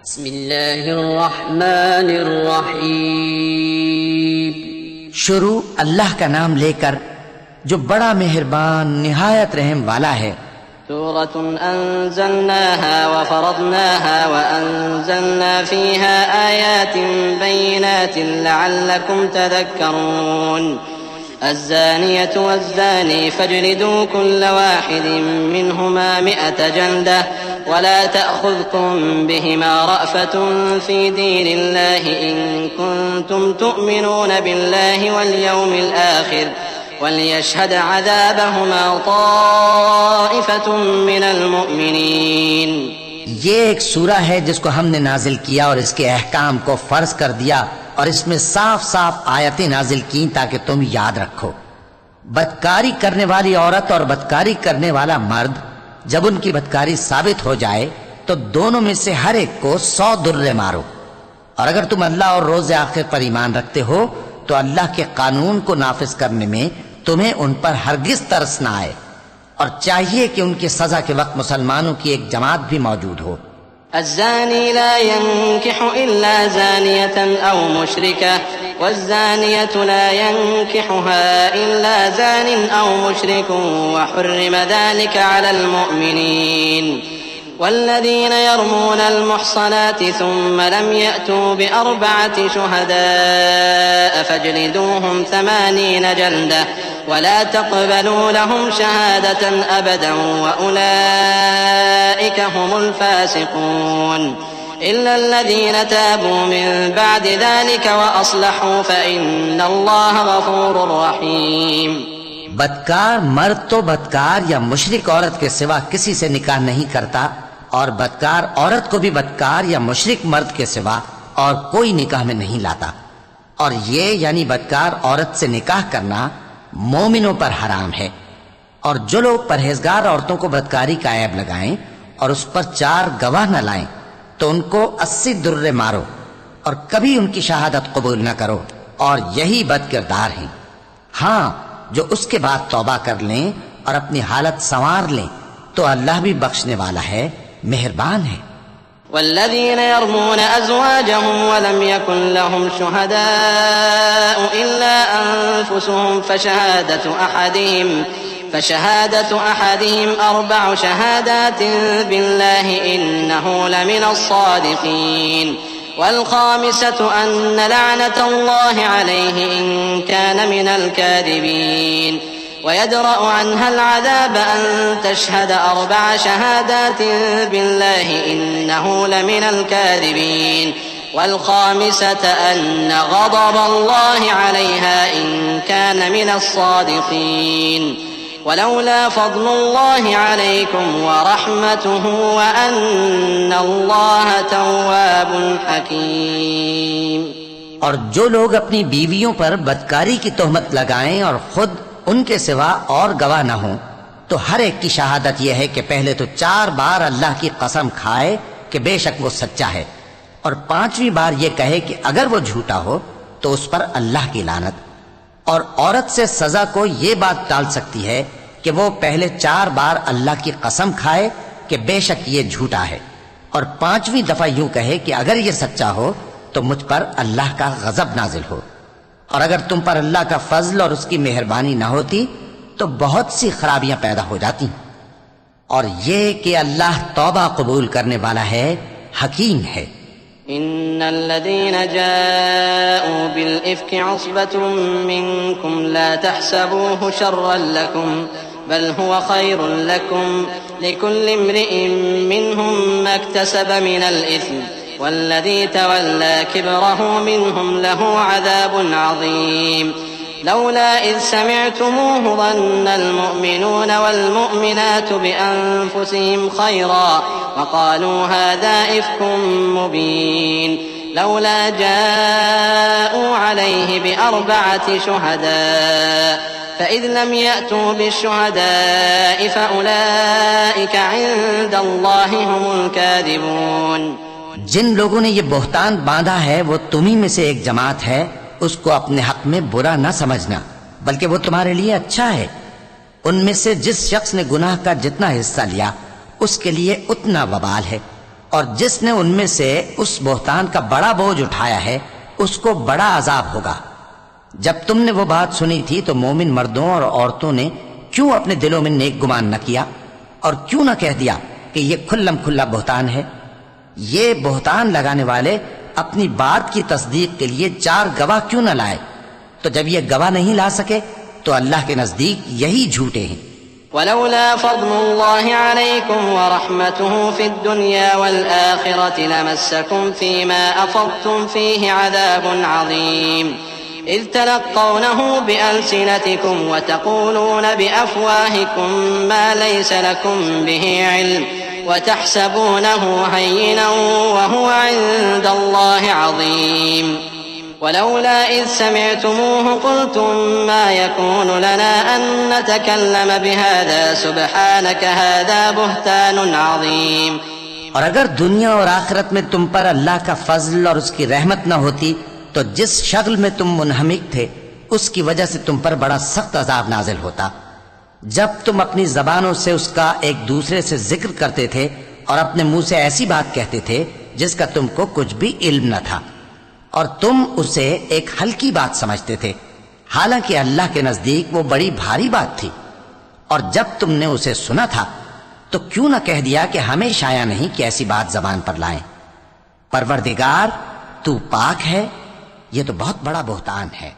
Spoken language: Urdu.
بسم اللہ الرحمن الرحیم. شروع اللہ کا نام لے کر جو بڑا مہربان نہایت رحم والا ہے. سورة أنزلناها وفرضناها وأنزلنا فيها آيات بينات لعلكم تذكرون. الزانية والزاني فاجلدوا كل واحد منهما 100 جلدة ولا تأخذكم بهما رأفة في دين الله إن كنتم تؤمنون بالله واليوم الآخر وَلْيَشْهَدْ عَذَابَهُمَا طَائِفَةٌ مِّنَ الْمُؤْمِنِينَ. یہ ایک سورہ ہے جس کو ہم نے نازل کیا اور اس کے احکام کو فرض کر دیا اور اس میں صاف صاف آیتیں نازل کی تاکہ تم یاد رکھو. بدکاری کرنے والی عورت اور بدکاری کرنے والا مرد جب ان کی بدکاری ثابت ہو جائے تو دونوں میں سے ہر ایک کو 100 درے مارو. اور اگر تم اللہ اور روز آخر پر ایمان رکھتے ہو تو اللہ کے قانون کو نافذ کرنے میں تمہیں ان پر ہرگز ترس نہ آئے، اور چاہیے کہ ان کی سزا کے وقت مسلمانوں کی ایک جماعت بھی موجود ہو. الزاني لا ينكح إلا زانية أو مشركة والزانية لا ينكحها إلا زان أو مشرك وحرم ذلك على المؤمنين. والذين يرمون المحصنات ثم لم يأتوا ب4 شهداء فاجلدوهم 80 جلدة ولا تقبلوا لهم شهادة أبدا وأولئك هم الفاسقون. إلا الذين تابوا من بعد ذلك وأصلحوا فإن الله غفور رحيم. بدکار مرد تو بدکار یا مشرک عورت کے سوا کسی سے نکاح نہیں کرتا، اور بدکار عورت کو بھی بدکار یا مشرک مرد کے سوا اور کوئی نکاح میں نہیں لاتا. اور یہ یعنی بدکار عورت سے نکاح کرنا مومنوں پر حرام ہے. اور جو لوگ پرہیزگار عورتوں کو بدکاری کا عیب لگائیں اور اس پر 4 گواہ نہ لائیں تو ان کو 80 درے مارو اور کبھی ان کی شہادت قبول نہ کرو، اور یہی بد کردار ہیں. ہاں، جو اس کے بعد توبہ کر لیں اور اپنی حالت سنوار لیں تو اللہ بھی بخشنے والا ہے، مہربان ہے. والذين يرمون أزواجهم ولم يكن لهم شهداء إلا أنفسهم فشهادة أحدهم 4 شهادات بالله إنه لمن الصادقين. والخامسة أن لعنة الله عليه إن كان من الكاذبين. ويدرأ عنها العذاب أن تشهد 4 شهادات بالله إنه لمن الكاذبين. والخامسة أن غضب الله عليها إن كان من الصادقين. ولولا فضل الله عليكم ورحمته وأن الله تواب حكيم. اور جو لوگ اپنی بیویوں پر بدکاری کی تہمت لگائیں اور خود ان کے سوا اور گواہ نہ ہوں تو ہر ایک کی شہادت یہ ہے کہ پہلے تو 4 بار اللہ کی قسم کھائے کہ بے شک وہ سچا ہے، اور 5ویں بار یہ کہے کہ اگر وہ جھوٹا ہو تو اس پر اللہ کی لعنت. اور عورت سے سزا کو یہ بات ٹال سکتی ہے کہ وہ پہلے 4 بار اللہ کی قسم کھائے کہ بے شک یہ جھوٹا ہے، اور 5ویں دفعہ یوں کہے کہ اگر یہ سچا ہو تو مجھ پر اللہ کا غضب نازل ہو. اور اگر تم پر اللہ کا فضل اور اس کی مہربانی نہ ہوتی تو بہت سی خرابیاں پیدا ہو جاتی. اور یہ کہ اللہ توبہ قبول کرنے والا ہے، حکیم ہے. إن الذين جاءوا بالإفك عصبة منكم لا تحسبوه شرا لكم بل هو خير لكم لكل امرئ منهم ما اكتسب من الإثم والذي تولى كبره منهم له عذاب عظيم. لولا إذ سمعتموه ظن المؤمنون والمؤمنات بأنفسهم خيرا وقالوا هذا إفك مبين. لولا جاءوا عليه ب4 شهداء فإذ لم يأتوا بالشهداء فأولئك عند الله هم الكاذبون. جن لوگوں نے یہ بہتان باندھا ہے وہ تمہیں میں سے ایک جماعت ہے، اس کو اپنے حق میں برا نہ سمجھنا بلکہ وہ تمہارے لیے اچھا ہے. ان میں سے جس شخص نے گناہ کا جتنا حصہ لیا اس کے لیے اتنا وبال ہے، اور جس نے ان میں سے اس بہتان کا بڑا بوجھ اٹھایا ہے اس کو بڑا عذاب ہوگا۔ جب تم نے وہ بات سنی تھی تو مومن مردوں اور عورتوں نے کیوں اپنے دلوں میں نیک گمان نہ کیا اور کیوں نہ کہہ دیا کہ یہ کھلم کھلا بہتان ہے؟ یہ بہتان لگانے والے اپنی بات کی تصدیق کے لیے 4 گواہ کیوں نہ لائے؟ تو جب یہ گواہ نہیں لا سکے تو اللہ کے نزدیک یہی جھوٹے ہیں۔ ولولا فضل الله عليكم ورحمته في الدنيا والآخرة لمسكم فيما أفضتم فيه عذاب عظيم إذ تلقونه بألسنتكم وتقولون بأفواهكم ما ليس لكم به علم وتحسبونه هينا وهو عند الله عظيم ولولا إذ سمعتموه قلتم ما يكون لنا أن نتكلم بهذا سبحانك هذا بهتان عظيم۔ اور اگر دنیا اور آخرت میں تم پر اللہ کا فضل اور اس کی رحمت نہ ہوتی تو جس شغل میں تم منہمک تھے اس کی وجہ سے تم پر بڑا سخت عذاب نازل ہوتا، جب تم اپنی زبانوں سے اس کا ایک دوسرے سے ذکر کرتے تھے اور اپنے منہ سے ایسی بات کہتے تھے جس کا تم کو کچھ بھی علم نہ تھا، اور تم اسے ایک ہلکی بات سمجھتے تھے، حالانکہ اللہ کے نزدیک وہ بڑی بھاری بات تھی۔ اور جب تم نے اسے سنا تھا تو کیوں نہ کہہ دیا کہ ہمیں شایع نہیں کہ ایسی بات زبان پر لائیں؟ پروردگار تو پاک ہے، یہ تو بہت بڑا بہتان ہے۔